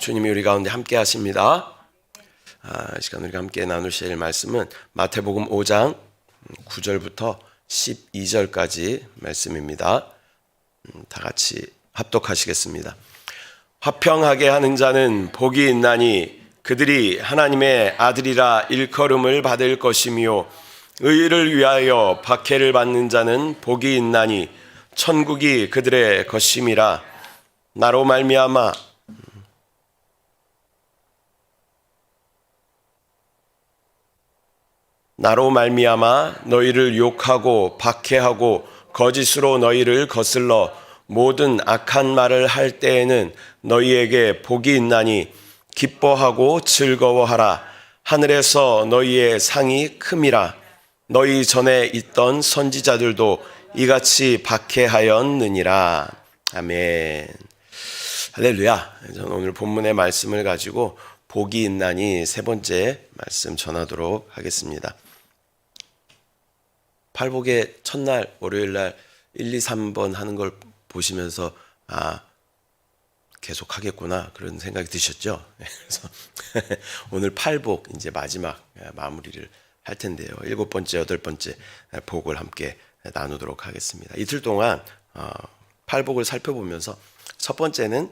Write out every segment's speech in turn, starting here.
주님이 우리 가운데 함께 하십니다. 이 시간 우리가 함께 나누실 말씀은 마태복음 5장 9절부터 12절까지 말씀입니다. 다 같이 합독하시겠습니다. 화평하게 하는 자는 복이 있나니 그들이 하나님의 아들이라 일컬음을 받을 것이며 의를 위하여 박해를 받는 자는 복이 있나니 천국이 그들의 것임이라. 나로 말미암아 너희를 욕하고 박해하고 거짓으로 너희를 거슬러 모든 악한 말을 할 때에는 너희에게 복이 있나니 기뻐하고 즐거워하라. 하늘에서 너희의 상이 큼이라. 너희 전에 있던 선지자들도 이같이 박해하였느니라. 아멘. 할렐루야. 저는 오늘 본문의 말씀을 가지고 복이 있나니 세 번째 말씀 전하도록 하겠습니다. 팔복의 첫날 월요일날 1, 2, 3번 하는 걸 보시면서 계속 하겠구나 그런 생각이 드셨죠? 그래서 오늘 팔복 이제 마지막 마무리를 할 텐데요. 7번째, 8번째 복을 함께 나누도록 하겠습니다. 이틀 동안 팔복을 살펴보면서 첫 번째는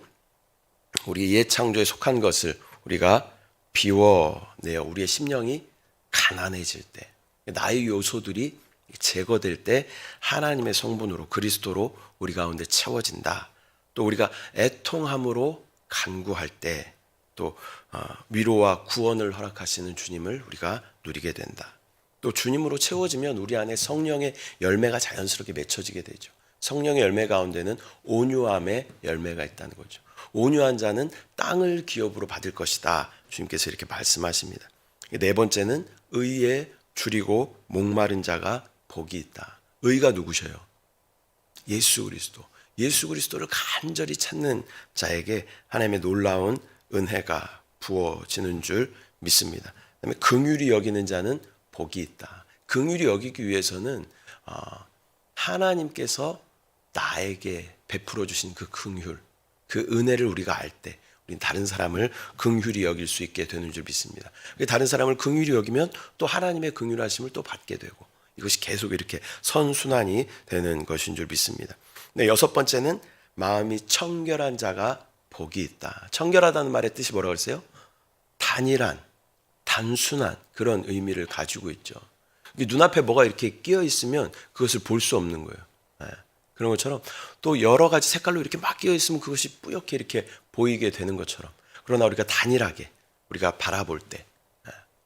우리 옛 창조에 속한 것을 우리가 비워내어 우리의 심령이 가난해질 때, 나의 요소들이 제거될 때 하나님의 성분으로 그리스도로 우리 가운데 채워진다. 또 우리가 애통함으로 간구할 때 또 위로와 구원을 허락하시는 주님을 우리가 누리게 된다. 또 주님으로 채워지면 우리 안에 성령의 열매가 자연스럽게 맺혀지게 되죠. 성령의 열매 가운데는 온유함의 열매가 있다는 거죠. 온유한 자는 땅을 기업으로 받을 것이다. 주님께서 이렇게 말씀하십니다. 네 번째는 의에 줄이고 목마른 자가 복이 있다. 의가 누구셔요? 예수 그리스도. 예수 그리스도를 간절히 찾는 자에게 하나님의 놀라운 은혜가 부어지는 줄 믿습니다. 그다음에 긍휼히 여기는 자는 복이 있다. 긍휼히 여기기 위해서는 하나님께서 나에게 베풀어 주신 그 긍휼, 그 은혜를 우리가 알 때 우리는 다른 사람을 긍휼히 여길 수 있게 되는 줄 믿습니다. 다른 사람을 긍휼히 여기면 또 하나님의 긍휼하심을 또 받게 되고 이것이 계속 이렇게 선순환이 되는 것인 줄 믿습니다. 네, 여섯 번째는 마음이 청결한 자가 복이 있다. 청결하다는 말의 뜻이 뭐라고 했어요? 단일한, 단순한 그런 의미를 가지고 있죠. 눈앞에 뭐가 이렇게 끼어 있으면 그것을 볼 수 없는 거예요. 그런 것처럼 또 여러 가지 색깔로 이렇게 막 끼어 있으면 그것이 뿌옇게 이렇게 보이게 되는 것처럼, 그러나 우리가 단일하게 우리가 바라볼 때,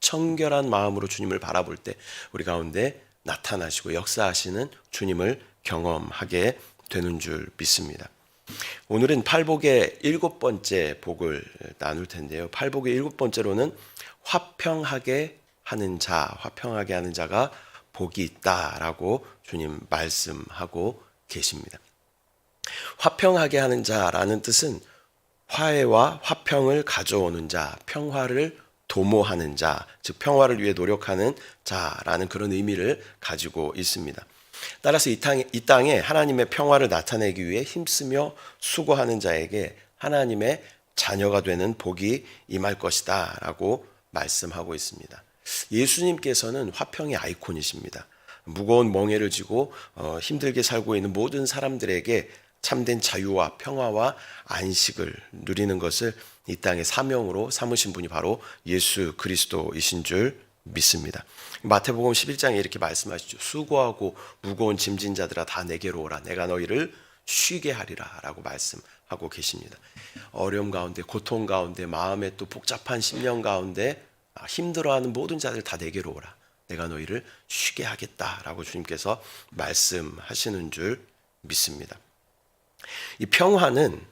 청결한 마음으로 주님을 바라볼 때 우리 가운데 나타나시고 역사하시는 주님을 경험하게 되는 줄 믿습니다. 오늘은 팔복의 7번째 복을 나눌 텐데요. 팔복의 7번째로는 화평하게 하는 자, 화평하게 하는 자가 복이 있다라고 주님 말씀하고 계십니다. 화평하게 하는 자라는 뜻은 화해와 화평을 가져오는 자, 평화를 도모하는 자, 즉 평화를 위해 노력하는 자라는 그런 의미를 가지고 있습니다. 따라서 이 땅에 하나님의 평화를 나타내기 위해 힘쓰며 수고하는 자에게 하나님의 자녀가 되는 복이 임할 것이다 라고 말씀하고 있습니다. 예수님께서는 화평의 아이콘이십니다. 무거운 멍에를 지고 힘들게 살고 있는 모든 사람들에게 참된 자유와 평화와 안식을 누리는 것을 이 땅의 사명으로 삼으신 분이 바로 예수 그리스도이신 줄 믿습니다. 마태복음 11장에 이렇게 말씀하시죠. 수고하고 무거운 짐진 자들아 다 내게로 오라. 내가 너희를 쉬게 하리라 라고 말씀하고 계십니다. 어려움 가운데, 고통 가운데, 마음에 또 복잡한 심령 가운데 힘들어하는 모든 자들 다 내게로 오라. 내가 너희를 쉬게 하겠다라고 주님께서 말씀하시는 줄 믿습니다. 이 평화는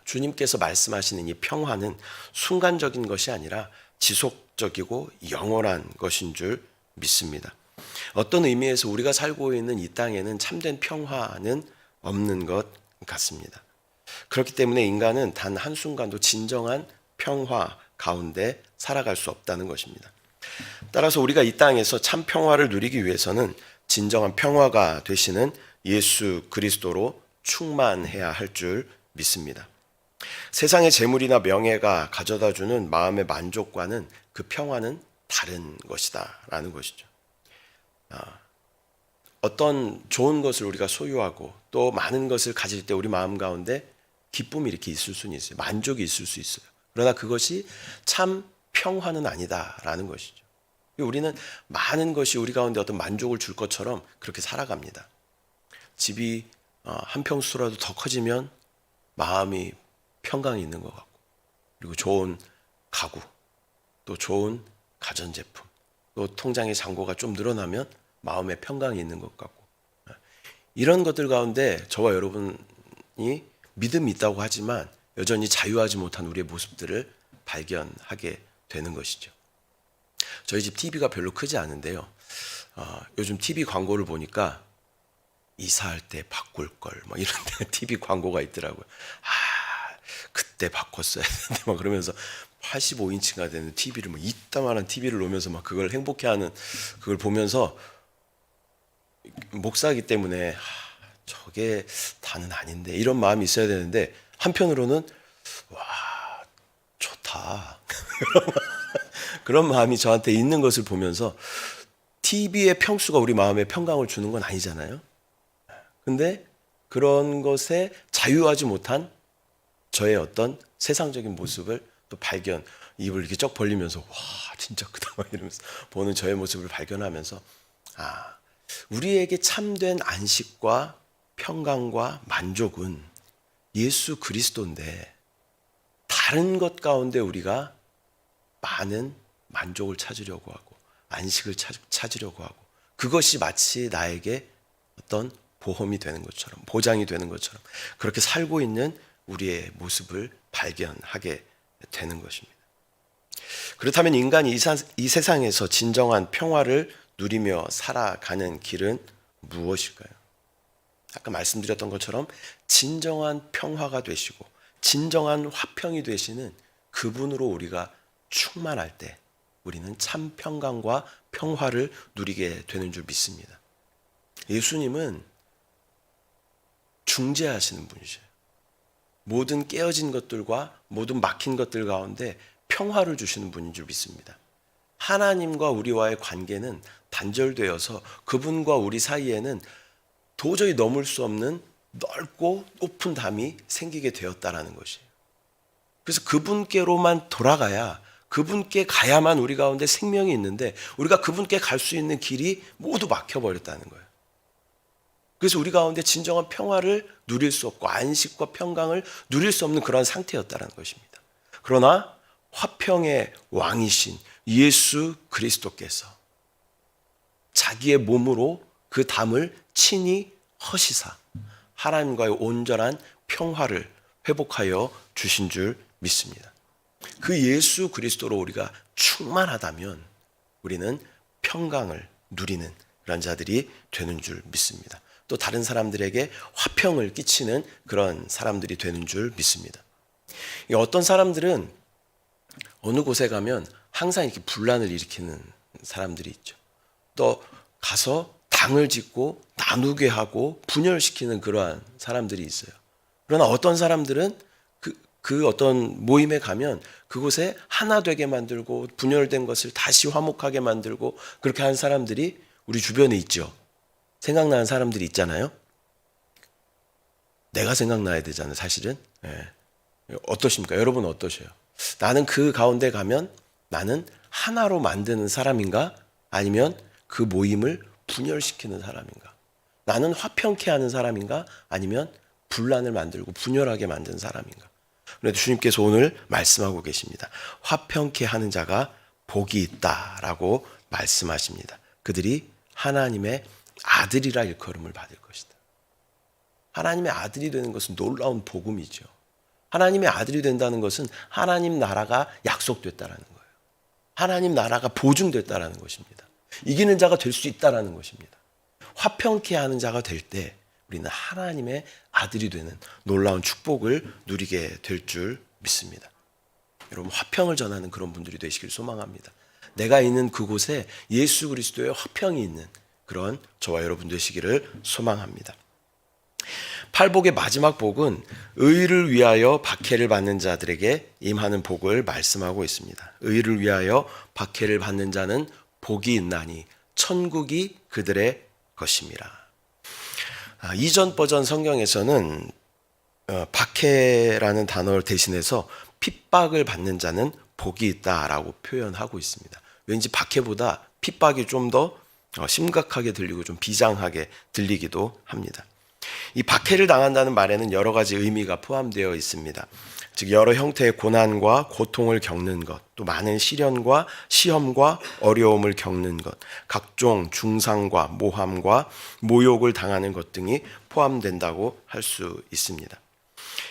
주님께서 말씀하시는 이 평화는 순간적인 것이 아니라 지속적이고 영원한 것인 줄 믿습니다. 어떤 의미에서 우리가 살고 있는 이 땅에는 참된 평화는 없는 것 같습니다. 그렇기 때문에 인간은 단 한순간도 진정한 평화 가운데 살아갈 수 없다는 것입니다. 따라서 우리가 이 땅에서 참 평화를 누리기 위해서는 진정한 평화가 되시는 예수 그리스도로 충만해야 할 줄 믿습니다. 세상의 재물이나 명예가 가져다주는 마음의 만족과는 그 평화는 다른 것이다 라는 것이죠. 어떤 좋은 것을 우리가 소유하고 또 많은 것을 가질 때 우리 마음 가운데 기쁨이 이렇게 있을 수는 있어요. 만족이 있을 수 있어요. 그러나 그것이 참 평화는 아니다라는 것이죠. 우리는 많은 것이 우리 가운데 어떤 만족을 줄 것처럼 그렇게 살아갑니다. 집이 한 평수라도 더 커지면 마음이 평강이 있는 것 같고, 그리고 좋은 가구, 또 좋은 가전제품, 또 통장의 잔고가 좀 늘어나면 마음에 평강이 있는 것 같고, 이런 것들 가운데 저와 여러분이 믿음이 있다고 하지만 여전히 자유하지 못한 우리의 모습들을 발견하게 되는 것이죠. 저희 집 TV가 별로 크지 않은데요. 요즘 TV 광고를 보니까 이사할 때 바꿀 걸 뭐 이런 데 TV 광고가 있더라고요. 그때 바꿨어야 되는데 막 그러면서 85인치가 되는 TV를 뭐 이따만한 TV를 놓으면서 막 그걸 행복해하는 그걸 보면서 목사이기 때문에 저게 다는 아닌데 이런 마음이 있어야 되는데 한편으로는 와 좋다 그런 마음이 저한테 있는 것을 보면서 TV의 평수가 우리 마음에 평강을 주는 건 아니잖아요. 근데 그런 것에 자유하지 못한 저의 어떤 세상적인 모습을 또 발견, 입을 이렇게 쩍 벌리면서 와 진짜 크다 막 이러면서 보는 저의 모습을 발견하면서 우리에게 참된 안식과 평강과 만족은 예수 그리스도인데 다른 것 가운데 우리가 많은 만족을 찾으려고 하고 안식을 찾으려고 하고 그것이 마치 나에게 어떤 보험이 되는 것처럼 보장이 되는 것처럼 그렇게 살고 있는 우리의 모습을 발견하게 되는 것입니다. 그렇다면 인간이 이 세상에서 진정한 평화를 누리며 살아가는 길은 무엇일까요? 아까 말씀드렸던 것처럼 진정한 평화가 되시고 진정한 화평이 되시는 그분으로 우리가 충만할 때 우리는 참 평강과 평화를 누리게 되는 줄 믿습니다. 예수님은 중재하시는 분이셔요. 모든 깨어진 것들과 모든 막힌 것들 가운데 평화를 주시는 분인 줄 믿습니다. 하나님과 우리와의 관계는 단절되어서 그분과 우리 사이에는 도저히 넘을 수 없는 넓고 높은 담이 생기게 되었다라는 것이에요. 그래서 그분께로만 돌아가야 그분께 가야만 우리 가운데 생명이 있는데 우리가 그분께 갈 수 있는 길이 모두 막혀버렸다는 거예요. 그래서 우리 가운데 진정한 평화를 누릴 수 없고 안식과 평강을 누릴 수 없는 그런 상태였다는 것입니다. 그러나 화평의 왕이신 예수 그리스도께서 자기의 몸으로 그 담을 친히 허시사 하나님과의 온전한 평화를 회복하여 주신 줄 믿습니다. 그 예수 그리스도로 우리가 충만하다면 우리는 평강을 누리는 그런 자들이 되는 줄 믿습니다. 또 다른 사람들에게 화평을 끼치는 그런 사람들이 되는 줄 믿습니다. 어떤 사람들은 어느 곳에 가면 항상 이렇게 분란을 일으키는 사람들이 있죠. 또 가서 당을 짓고 나누게 하고 분열시키는 그러한 사람들이 있어요. 그러나 어떤 사람들은 그 어떤 모임에 가면 그곳에 하나 되게 만들고 분열된 것을 다시 화목하게 만들고 그렇게 한 사람들이 우리 주변에 있죠. 생각나는 사람들이 있잖아요. 내가 생각나야 되잖아요, 사실은. 어떠십니까? 여러분은 어떠세요? 나는 그 가운데 가면 나는 하나로 만드는 사람인가? 아니면 그 모임을 분열시키는 사람인가? 나는 화평케 하는 사람인가? 아니면 분란을 만들고 분열하게 만드는 사람인가? 그런데 주님께서 오늘 말씀하고 계십니다. 화평케 하는 자가 복이 있다라고 말씀하십니다. 그들이 하나님의 아들이라 일컬음을 받을 것이다. 하나님의 아들이 되는 것은 놀라운 복음이죠. 하나님의 아들이 된다는 것은 하나님 나라가 약속됐다라는 거예요. 하나님 나라가 보증됐다라는 것입니다. 이기는 자가 될 수 있다라는 것입니다. 화평케 하는 자가 될 때 우리는 하나님의 아들이 되는 놀라운 축복을 누리게 될 줄 믿습니다. 여러분 화평을 전하는 그런 분들이 되시길 소망합니다. 내가 있는 그곳에 예수 그리스도의 화평이 있는 그런 저와 여러분 되시기를 소망합니다. 팔복의 마지막 복은 의를 위하여 박해를 받는 자들에게 임하는 복을 말씀하고 있습니다. 의를 위하여 박해를 받는 자는 복이 있나니 천국이 그들의 것입니다. 이전 버전 성경에서는 박해라는 단어를 대신해서 핍박을 받는 자는 복이 있다라고 표현하고 있습니다. 왠지 박해보다 핍박이 좀 더 심각하게 들리고 좀 비장하게 들리기도 합니다. 이 박해를 당한다는 말에는 여러 가지 의미가 포함되어 있습니다. 즉 여러 형태의 고난과 고통을 겪는 것, 또 많은 시련과 시험과 어려움을 겪는 것, 각종 중상과 모함과 모욕을 당하는 것 등이 포함된다고 할 수 있습니다.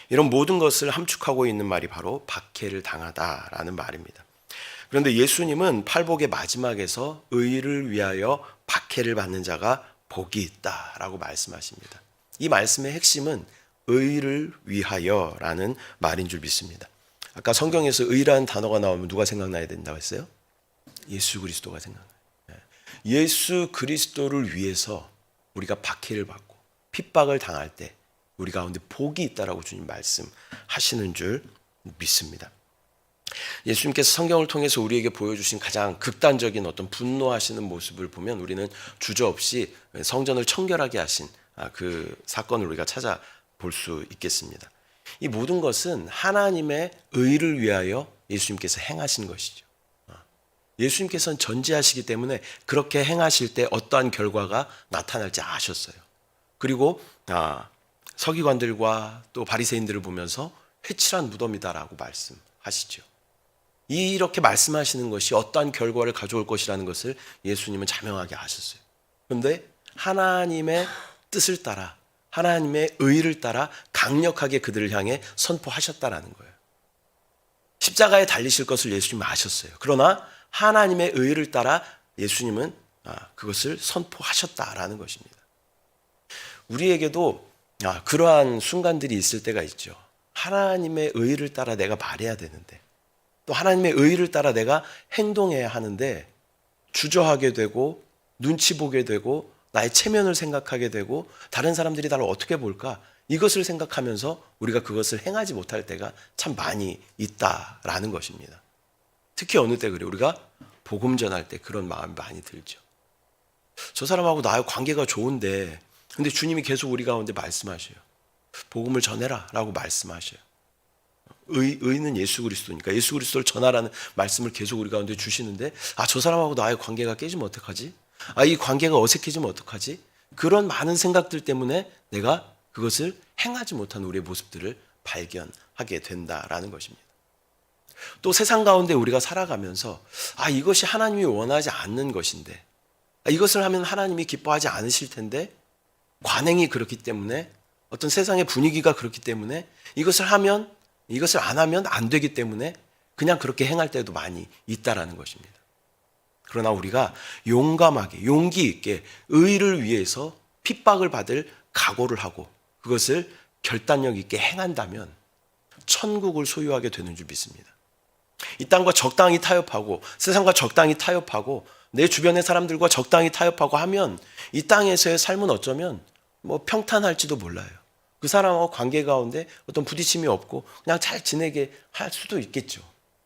이런 모든 것을 함축하고 있는 말이 바로 박해를 당하다라는 말입니다. 그런데 예수님은 팔복의 마지막에서 의를 위하여 박해를 받는 자가 복이 있다라고 말씀하십니다. 이 말씀의 핵심은 의를 위하여라는 말인 줄 믿습니다. 아까 성경에서 의라는 단어가 나오면 누가 생각나야 된다고 했어요? 예수 그리스도가 생각나요. 예수 그리스도를 위해서 우리가 박해를 받고 핍박을 당할 때 우리 가운데 복이 있다라고 주님 말씀하시는 줄 믿습니다. 예수님께서 성경을 통해서 우리에게 보여주신 가장 극단적인 어떤 분노하시는 모습을 보면 우리는 주저없이 성전을 청결하게 하신 그 사건을 우리가 찾아볼 수 있겠습니다. 이 모든 것은 하나님의 의를 위하여 예수님께서 행하신 것이죠. 예수님께서는 전지하시기 때문에 그렇게 행하실 때 어떠한 결과가 나타날지 아셨어요. 그리고 서기관들과 또 바리새인들을 보면서 회칠한 무덤이다라고 말씀하시죠. 이렇게 말씀하시는 것이 어떠한 결과를 가져올 것이라는 것을 예수님은 자명하게 아셨어요. 그런데 하나님의 뜻을 따라 하나님의 의를 따라 강력하게 그들을 향해 선포하셨다라는 거예요. 십자가에 달리실 것을 예수님은 아셨어요. 그러나 하나님의 의를 따라 예수님은 그것을 선포하셨다라는 것입니다. 우리에게도 그러한 순간들이 있을 때가 있죠. 하나님의 의를 따라 내가 말해야 되는데 또 하나님의 의를 따라 내가 행동해야 하는데 주저하게 되고 눈치 보게 되고 나의 체면을 생각하게 되고 다른 사람들이 나를 어떻게 볼까 이것을 생각하면서 우리가 그것을 행하지 못할 때가 참 많이 있다라는 것입니다. 특히 어느 때 그래요? 우리가 복음 전할 때 그런 마음이 많이 들죠. 저 사람하고 나의 관계가 좋은데 근데 주님이 계속 우리 가운데 말씀하셔요. 복음을 전해라 라고 말씀하셔요. 의는 예수 그리스도니까 예수 그리스도를 전하라는 말씀을 계속 우리 가운데 주시는데 저 사람하고 나의 관계가 깨지면 어떡하지? 이 관계가 어색해지면 어떡하지? 그런 많은 생각들 때문에 내가 그것을 행하지 못한 우리의 모습들을 발견하게 된다라는 것입니다. 또 세상 가운데 우리가 살아가면서 이것이 하나님이 원하지 않는 것인데 이것을 하면 하나님이 기뻐하지 않으실 텐데 관행이 그렇기 때문에 어떤 세상의 분위기가 그렇기 때문에 이것을 안 하면 안 되기 때문에 그냥 그렇게 행할 때도 많이 있다라는 것입니다. 그러나 우리가 용감하게 용기 있게 의를 위해서 핍박을 받을 각오를 하고 그것을 결단력 있게 행한다면 천국을 소유하게 되는 줄 믿습니다. 이 땅과 적당히 타협하고 세상과 적당히 타협하고 내 주변의 사람들과 적당히 타협하고 하면 이 땅에서의 삶은 어쩌면 평탄할지도 몰라요. 그 사람하고 관계 가운데 어떤 부딪힘이 없고 그냥 잘 지내게 할 수도 있겠죠.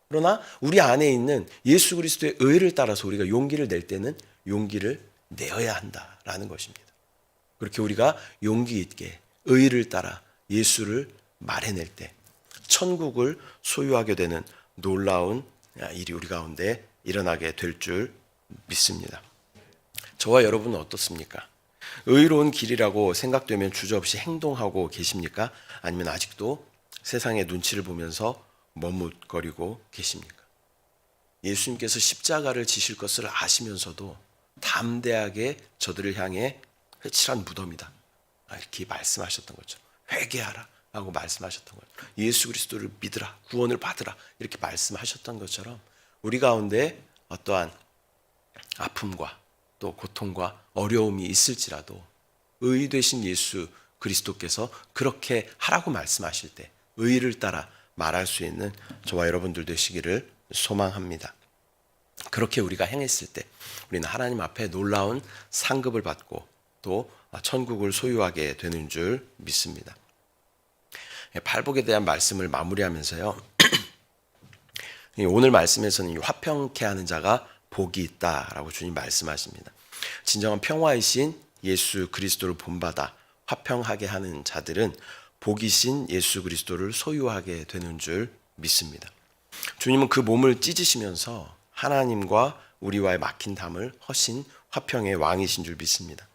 그러나 우리 안에 있는 예수 그리스도의 의를 따라서 우리가 용기를 낼 때는 용기를 내어야 한다라는 것입니다. 그렇게 우리가 용기 있게 의를 따라 예수를 말해낼 때 천국을 소유하게 되는 놀라운 일이 우리 가운데 일어나게 될 줄 믿습니다. 저와 여러분은 어떻습니까? 의로운 길이라고 생각되면 주저없이 행동하고 계십니까? 아니면 아직도 세상의 눈치를 보면서 머뭇거리고 계십니까? 예수님께서 십자가를 지실 것을 아시면서도 담대하게 저들을 향해 회칠한 무덤이다 이렇게 말씀하셨던 것처럼 회개하라 라고 말씀하셨던 것처럼 예수 그리스도를 믿으라 구원을 받으라 이렇게 말씀하셨던 것처럼 우리 가운데 어떠한 아픔과 또 고통과 어려움이 있을지라도 의 되신 예수 그리스도께서 그렇게 하라고 말씀하실 때 의를 따라 말할 수 있는 저와 여러분들 되시기를 소망합니다. 그렇게 우리가 행했을 때 우리는 하나님 앞에 놀라운 상급을 받고 또 천국을 소유하게 되는 줄 믿습니다. 팔복에 대한 말씀을 마무리하면서요. 오늘 말씀에서는 화평케 하는 자가 복이 있다라고 주님 말씀하십니다. 진정한 평화이신 예수 그리스도를 본받아 화평하게 하는 자들은 복이신 예수 그리스도를 소유하게 되는 줄 믿습니다. 주님은 그 몸을 찢으시면서 하나님과 우리와의 막힌 담을 허신 화평의 왕이신 줄 믿습니다.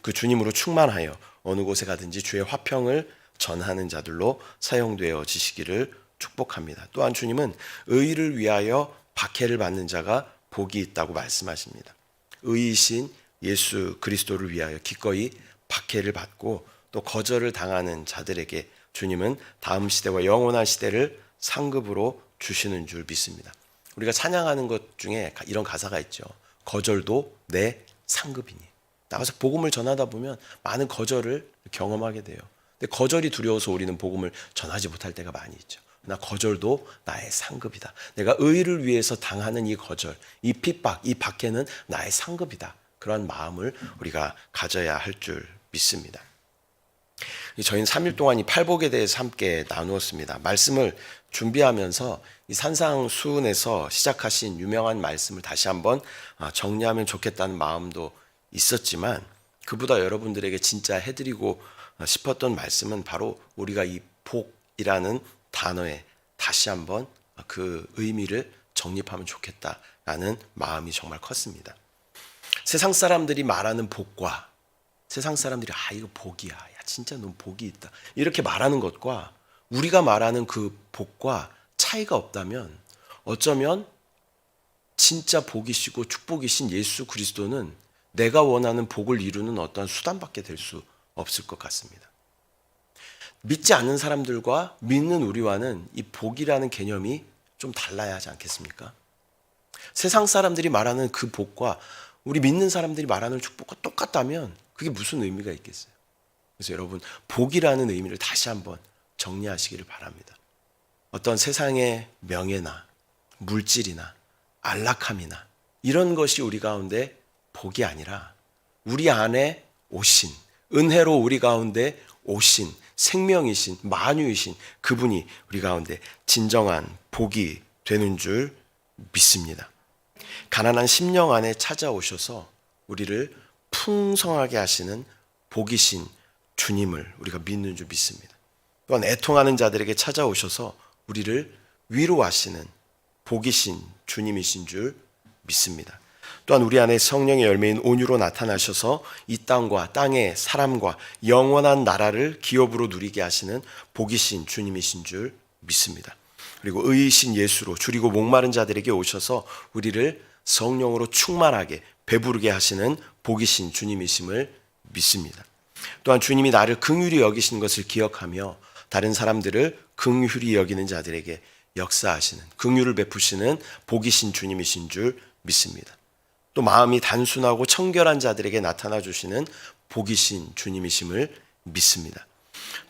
그 주님으로 충만하여 어느 곳에 가든지 주의 화평을 전하는 자들로 사용되어지시기를 축복합니다. 또한 주님은 의를 위하여 박해를 받는 자가 복이 있다고 말씀하십니다. 의이신 예수 그리스도를 위하여 기꺼이 박해를 받고 또 거절을 당하는 자들에게 주님은 다음 시대와 영원한 시대를 상급으로 주시는 줄 믿습니다. 우리가 찬양하는 것 중에 이런 가사가 있죠. 거절도 내 상급이니. 나가서 복음을 전하다 보면 많은 거절을 경험하게 돼요. 근데 거절이 두려워서 우리는 복음을 전하지 못할 때가 많이 있죠. 나 거절도 나의 상급이다. 내가 의를 위해서 당하는 이 거절, 이 핍박, 이 박해는 나의 상급이다. 그런 마음을 우리가 가져야 할 줄 믿습니다. 저희는 3일 동안 이 팔복에 대해서 함께 나누었습니다. 말씀을 준비하면서 이 산상수훈에서 시작하신 유명한 말씀을 다시 한번 정리하면 좋겠다는 마음도 있었지만 그보다 여러분들에게 진짜 해드리고 싶었던 말씀은 바로 우리가 이 복이라는 단어에 다시 한번 그 의미를 정립하면 좋겠다라는 마음이 정말 컸습니다. 세상 사람들이 말하는 복과 세상 사람들이 이거 복이야. 야 진짜 넌 복이 있다. 이렇게 말하는 것과 우리가 말하는 그 복과 차이가 없다면 어쩌면 진짜 복이시고 축복이신 예수 그리스도는 내가 원하는 복을 이루는 어떤 수단밖에 될 수 없을 것 같습니다. 믿지 않는 사람들과 믿는 우리와는 이 복이라는 개념이 좀 달라야 하지 않겠습니까? 세상 사람들이 말하는 그 복과 우리 믿는 사람들이 말하는 축복과 똑같다면 그게 무슨 의미가 있겠어요? 그래서 여러분 복이라는 의미를 다시 한번 정리하시기를 바랍니다. 어떤 세상의 명예나 물질이나 안락함이나 이런 것이 우리 가운데 복이 아니라 우리 안에 오신 은혜로 우리 가운데 오신 생명이신 만유이신 그분이 우리 가운데 진정한 복이 되는 줄 믿습니다. 가난한 심령 안에 찾아오셔서 우리를 풍성하게 하시는 복이신 주님을 우리가 믿는 줄 믿습니다. 또한 애통하는 자들에게 찾아오셔서 우리를 위로하시는 복이신 주님이신 줄 믿습니다. 또한 우리 안에 성령의 열매인 온유로 나타나셔서 이 땅과 땅의 사람과 영원한 나라를 기업으로 누리게 하시는 복이신 주님이신 줄 믿습니다. 그리고 의이신 예수로 줄이고 목마른 자들에게 오셔서 우리를 성령으로 충만하게 배부르게 하시는 복이신 주님이심을 믿습니다. 또한 주님이 나를 긍휼히 여기신 것을 기억하며 다른 사람들을 긍휼히 여기는 자들에게 역사하시는 긍휼을 베푸시는 복이신 주님이신 줄 믿습니다. 또 마음이 단순하고 청결한 자들에게 나타나 주시는 복이신 주님이심을 믿습니다.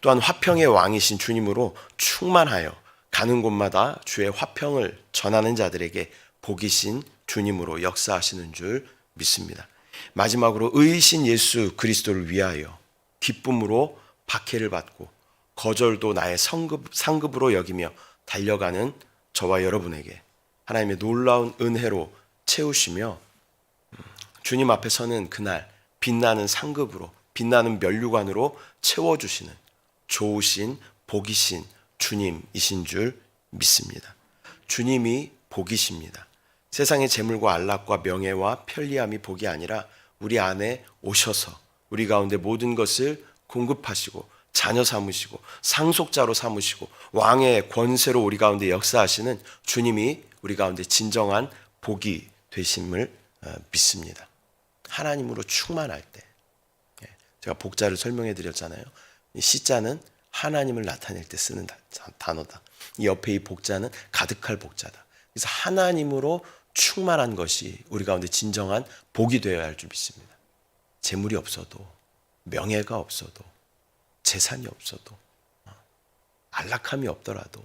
또한 화평의 왕이신 주님으로 충만하여 가는 곳마다 주의 화평을 전하는 자들에게 복이신 주님으로 역사하시는 줄 믿습니다. 마지막으로 의이신 예수 그리스도를 위하여 기쁨으로 박해를 받고 거절도 나의 상급으로 여기며 달려가는 저와 여러분에게 하나님의 놀라운 은혜로 채우시며 주님 앞에 서는 그날 빛나는 상급으로 빛나는 면류관으로 채워주시는 좋으신 복이신 주님이신 줄 믿습니다. 주님이 복이십니다. 세상의 재물과 안락과 명예와 편리함이 복이 아니라 우리 안에 오셔서 우리 가운데 모든 것을 공급하시고 자녀 삼으시고 상속자로 삼으시고 왕의 권세로 우리 가운데 역사하시는 주님이 우리 가운데 진정한 복이 되심을 믿습니다. 하나님으로 충만할 때 제가 복자를 설명해 드렸잖아요. 이 시자는 하나님을 나타낼 때 쓰는 단어다. 이 옆에 이 복자는 가득할 복자다. 그래서 하나님으로 충만한 것이 우리 가운데 진정한 복이 되어야 할 줄 믿습니다. 재물이 없어도 명예가 없어도 재산이 없어도 안락함이 없더라도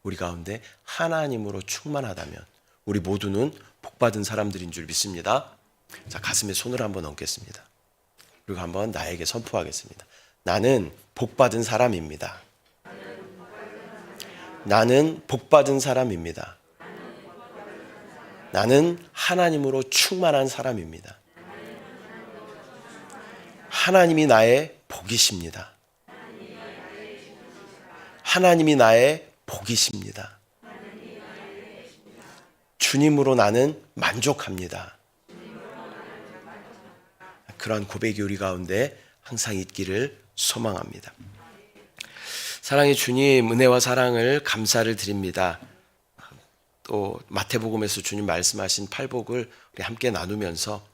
우리 가운데 하나님으로 충만하다면 우리 모두는 복받은 사람들인 줄 믿습니다. 자, 가슴에 손을 한번 얹겠습니다. 그리고 한번 나에게 선포하겠습니다. 나는 복받은 사람입니다. 나는 복받은 사람입니다. 나는 하나님으로 충만한 사람입니다. 하나님이 나의 복이십니다. 하나님이 나의 복이십니다. 주님으로 나는 만족합니다. 그러한 고백이 우리 가운데 항상 있기를 소망합니다. 사랑의 주님, 은혜와 사랑을 감사를 드립니다. 또 마태복음에서 주님 말씀하신 팔복을 우리 함께 나누면서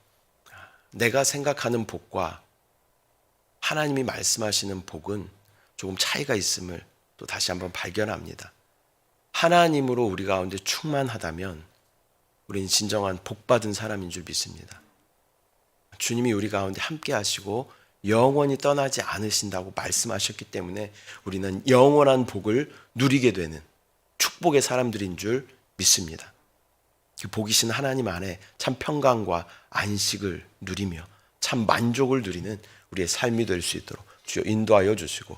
내가 생각하는 복과 하나님이 말씀하시는 복은 조금 차이가 있음을 또 다시 한번 발견합니다. 하나님으로 우리 가운데 충만하다면 우리는 진정한 복받은 사람인 줄 믿습니다. 주님이 우리 가운데 함께 하시고 영원히 떠나지 않으신다고 말씀하셨기 때문에 우리는 영원한 복을 누리게 되는 축복의 사람들인 줄 믿습니다. 그 복이신 하나님 안에 참 평강과 안식을 누리며 참 만족을 누리는 우리의 삶이 될 수 있도록 주여 인도하여 주시고,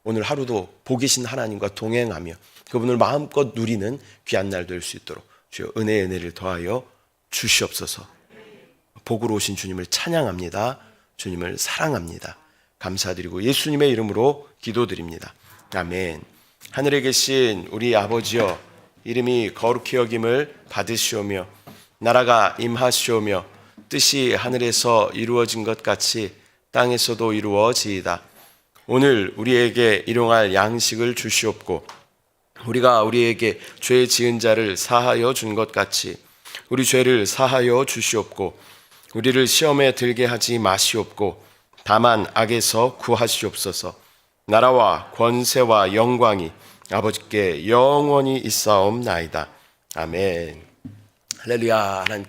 오늘 하루도 복이신 하나님과 동행하며 그분을 마음껏 누리는 귀한 날 될 수 있도록 주여 은혜를 더하여 주시옵소서. 복으로 오신 주님을 찬양합니다. 주님을 사랑합니다. 감사드리고 예수님의 이름으로 기도드립니다. 아멘. 하늘에 계신 우리 아버지여, 이름이 거룩히 여김을 받으시오며 나라가 임하시오며 뜻이 하늘에서 이루어진 것 같이 땅에서도 이루어지이다. 오늘 우리에게 일용할 양식을 주시옵고 우리가 우리에게 죄 지은 자를 사하여 준 것 같이 우리 죄를 사하여 주시옵고 우리를 시험에 들게 하지 마시옵고 다만 악에서 구하시옵소서. 나라와 권세와 영광이 아버지께 영원히 있사옵나이다. 아멘. 할렐루야. 하나님